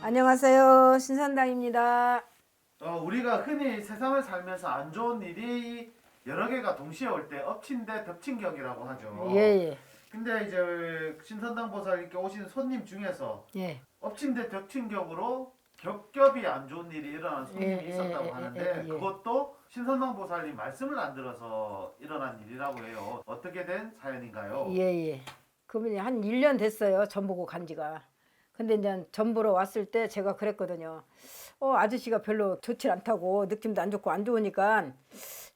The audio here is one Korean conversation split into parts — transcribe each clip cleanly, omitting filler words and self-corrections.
안녕하세요. 신선당입니다. 우리가 흔히 세상을 살면서 안 좋은 일이 여러 개가 동시에 올 때 엎친데 덮친격이라고 하죠. 예. 근데 이제 신선당 보살님께 오신 손님 중에서 예. 엎친데 덮친격으로 겹겹이 안 좋은 일이 일어난 손님이 있었다고 하는데 그것도 신선당 보살님 말씀을 안 들어서 일어난 일이라고 해요. 어떻게 된 사연인가요? 예. 그분이 한 1년 됐어요. 전 보고 간 지가. 근데 이제 전 보러 왔을 때 제가 그랬거든요. 아저씨가 별로 좋지 않다고 느낌도 안 좋고 안 좋으니까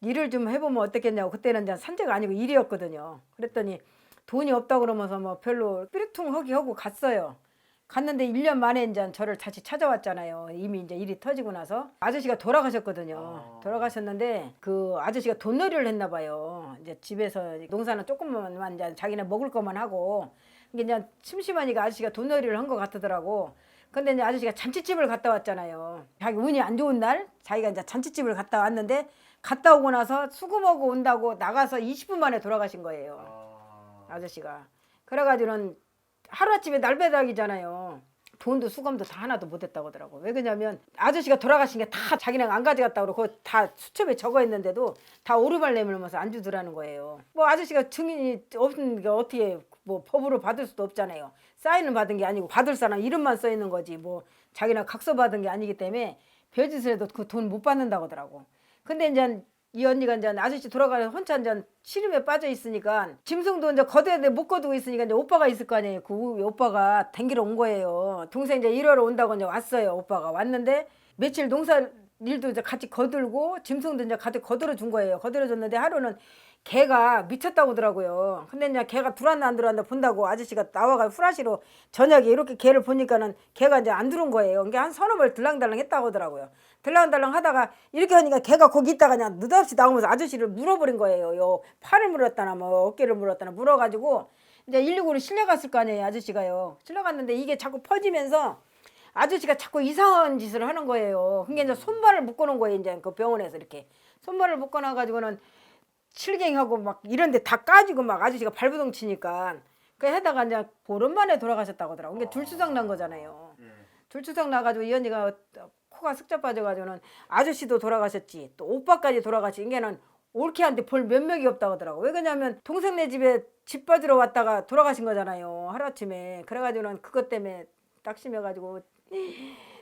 일을 좀 해보면 어떻겠냐고. 그때는 이제 산재가 아니고 일이었거든요. 그랬더니 돈이 없다고 그러면서 뭐 별로 삐리퉁하게 하고 갔어요. 갔는데 1년 만에 이제 저를 다시 찾아왔잖아요. 이미 이제 일이 터지고 나서 아저씨가 돌아가셨거든요. 돌아가셨는데 그 아저씨가 돈놀이를 했나 봐요. 이제 집에서 농사는 조금만 이제 자기네 먹을 것만 하고 이게 이제 심심하니까 아저씨가 돈놀이를 한 것 같더라고. 근데 이제 아저씨가 잔치집을 갔다 왔잖아요. 자기 운이 안 좋은 날 자기가 이제 잔치집을 갔다 왔는데 갔다 오고 나서 수금하고 온다고 나가서 20분 만에 돌아가신 거예요. 아저씨가. 그래가지고는 하루아침에 날배닥이잖아요. 돈도 수금도 다 하나도 못 했다고 하더라고. 왜 그러냐면 아저씨가 돌아가신 게 다 자기는 안 가져갔다고 그러고 다 수첩에 적어 있는데도 다 오르발 내밀면서 안 주더라는 거예요. 뭐 아저씨가 증인이 없는 게 어떻게 뭐 법으로 받을 수도 없잖아요. 사인은 받은 게 아니고 받을 사람 이름만 써 있는 거지 뭐 자기는 각서 받은 게 아니기 때문에 별짓을 해도 그 돈 못 받는다고 하더라고. 근데 이제 이 언니가 이제 아저씨 돌아가서 혼자 이제 시름에 빠져 있으니까 짐승도 이제 거둬야 돼 못 거두고 있으니까 이제 오빠가 있을 거 아니에요. 그 오빠가 댕기러 온 거예요. 동생 이제 일하러 온다고 이제 왔어요. 오빠가 왔는데 며칠 농사 일도 이제 같이 거들고 짐승도 이제 같이 거들어 준 거예요. 거들어 줬는데 하루는 개가 미쳤다고 하더라고요. 근데 이제 개가 들어왔나 안 들어왔나 본다고 아저씨가 나와가 후라시로 저녁에 이렇게 개를 보니까는 개가 이제 안 들어온 거예요. 그게 한 서너 번 들랑달랑 했다고 하더라고요. 들랑달랑 하다가 이렇게 하니까 개가 거기 있다가 그냥 느닷없이 나오면서 아저씨를 물어버린 거예요. 요 팔을 물었다나 뭐 어깨를 물었다나 물어가지고 이제 119로 실려갔을 거 아니에요. 아저씨가요. 실려갔는데 이게 자꾸 퍼지면서 아저씨가 자꾸 이상한 짓을 하는 거예요. 그게 이제 손발을 묶어놓은 거예요. 이제 그 병원에서 이렇게 손발을 묶어놔가지고는 실갱하고 막 이런데 다 까지고 막 아저씨가 발부동 치니까 그 해다가 이제 보름 만에 돌아가셨다고 하더라고. 이게 줄추상 난 거잖아요. 줄추상 나가지고 이 언니가 코가 쓱자 빠져가지고는 아저씨도 돌아가셨지 또 오빠까지 돌아가시. 이게는 올케한테 볼 면목이 없다고 하더라고. 왜 그러냐면 동생네 집에 집 빠지러 왔다가 돌아가신 거잖아요. 하루아침에. 그래가지고는 그것 때문에 딱심해가지고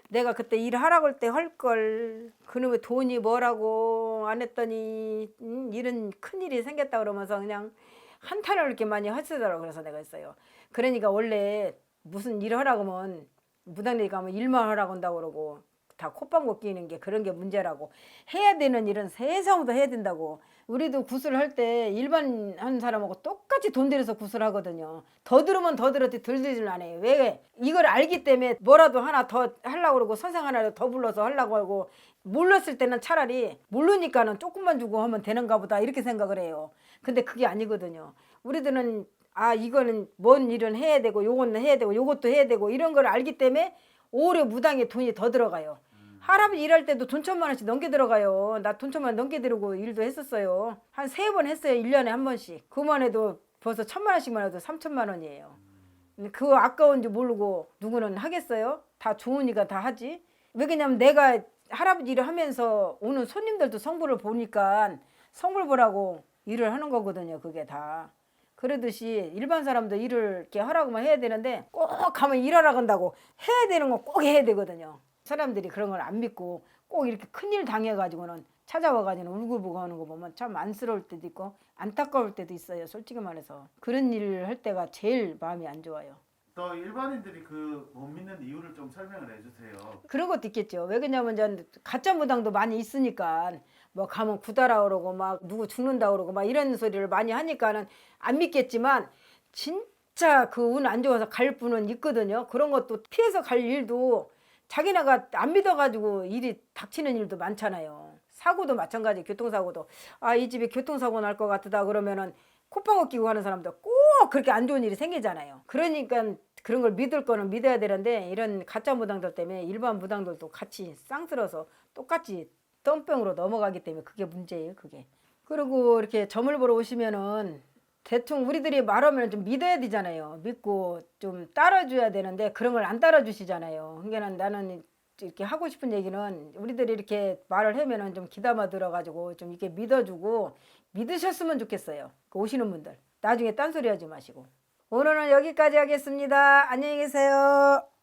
내가 그때 일하라고 할 때 헐걸 그놈의 돈이 뭐라고 안 했더니 이런 큰일이 생겼다 그러면서 그냥 한탄을 이렇게 많이 하시더라고. 그래서 내가 했어요. 그러니까 원래 무슨 일을 하라고 하면 무당네 가면 일만 하라고 한다고 그러고 다 콧방귀 끼는 게 그런 게 문제라고. 해야 되는 일은 세상도 해야 된다고. 우리도 구슬 할 때 일반 한 사람하고 똑같이 돈 들여서 구슬하거든요. 더 들으면 더 들었지 덜 들지는 않아요. 왜? 이걸 알기 때문에 뭐라도 하나 더 하려고 그러고 선생 하나 더 불러서 하려고 하고 몰랐을 때는 차라리 모르니까는 조금만 주고 하면 되는가 보다 이렇게 생각을 해요. 근데 그게 아니거든요. 우리들은 이거는 뭔 일은 해야 되고 요거는 해야 되고 요것도 해야 되고 이런 걸 알기 때문에 오히려 무당에 돈이 더 들어가요. 할아버지 일할 때도 돈 1,000만 원씩 넘게 들어가요. 나 돈 1,000만 원 넘게 들고 일도 했었어요. 한 3번 했어요. 1년에 한 번씩. 그만 해도 벌써 1,000만 원씩만 해도 3,000만 원이에요. 그거 아까운지 모르고 누구는 하겠어요? 다 좋으니까 다 하지. 왜 그러냐면 내가 할아버지 일을 하면서 오는 손님들도 성불을 보니까 성불 보라고 일을 하는 거거든요. 그게 다. 그러듯이 일반 사람도 일을 이렇게 하라고만 해야 되는데 꼭 가면 일하라고 한다고 해야 되는 거 꼭 해야 되거든요. 사람들이 그런 걸 안 믿고 꼭 이렇게 큰일 당해가지고는 찾아와가지고 울고불고 하는 거 보면 참 안쓰러울 때도 있고 안타까울 때도 있어요. 솔직히 말해서 그런 일을 할 때가 제일 마음이 안 좋아요. 또 일반인들이 그 못 믿는 이유를 좀 설명을 해주세요. 그런 것도 있겠죠. 왜 그러냐면 이제 가짜 무당도 많이 있으니까 뭐 가면 구다라 그러고 막 누구 죽는다 그러고 막 이런 소리를 많이 하니까는 안 믿겠지만 진짜 그 운 안 좋아서 갈 분은 있거든요. 그런 것도 피해서 갈 일도 자기네가 안 믿어가지고 일이 닥치는 일도 많잖아요. 사고도 마찬가지. 교통사고도 이 집에 교통사고 날 것 같다 그러면은 콧방귀 끼고 하는 사람도 꼭 그렇게 안 좋은 일이 생기잖아요. 그러니까 그런 걸 믿을 거는 믿어야 되는데 이런 가짜 무당들 때문에 일반 무당들도 같이 쌍쓸어서 똑같이 똥병으로 넘어가기 때문에 그게 문제예요, 그게. 그리고 이렇게 점을 보러 오시면은 대충 우리들이 말하면 좀 믿어야 되잖아요. 믿고 좀 따라줘야 되는데 그런 걸 안 따라주시잖아요. 그러니까 나는 이렇게 하고 싶은 얘기는 우리들이 이렇게 말을 하면은 좀 귀담아 들어가지고 좀 이렇게 믿어주고 믿으셨으면 좋겠어요. 그 오시는 분들. 나중에 딴소리 하지 마시고. 오늘은 여기까지 하겠습니다. 안녕히 계세요.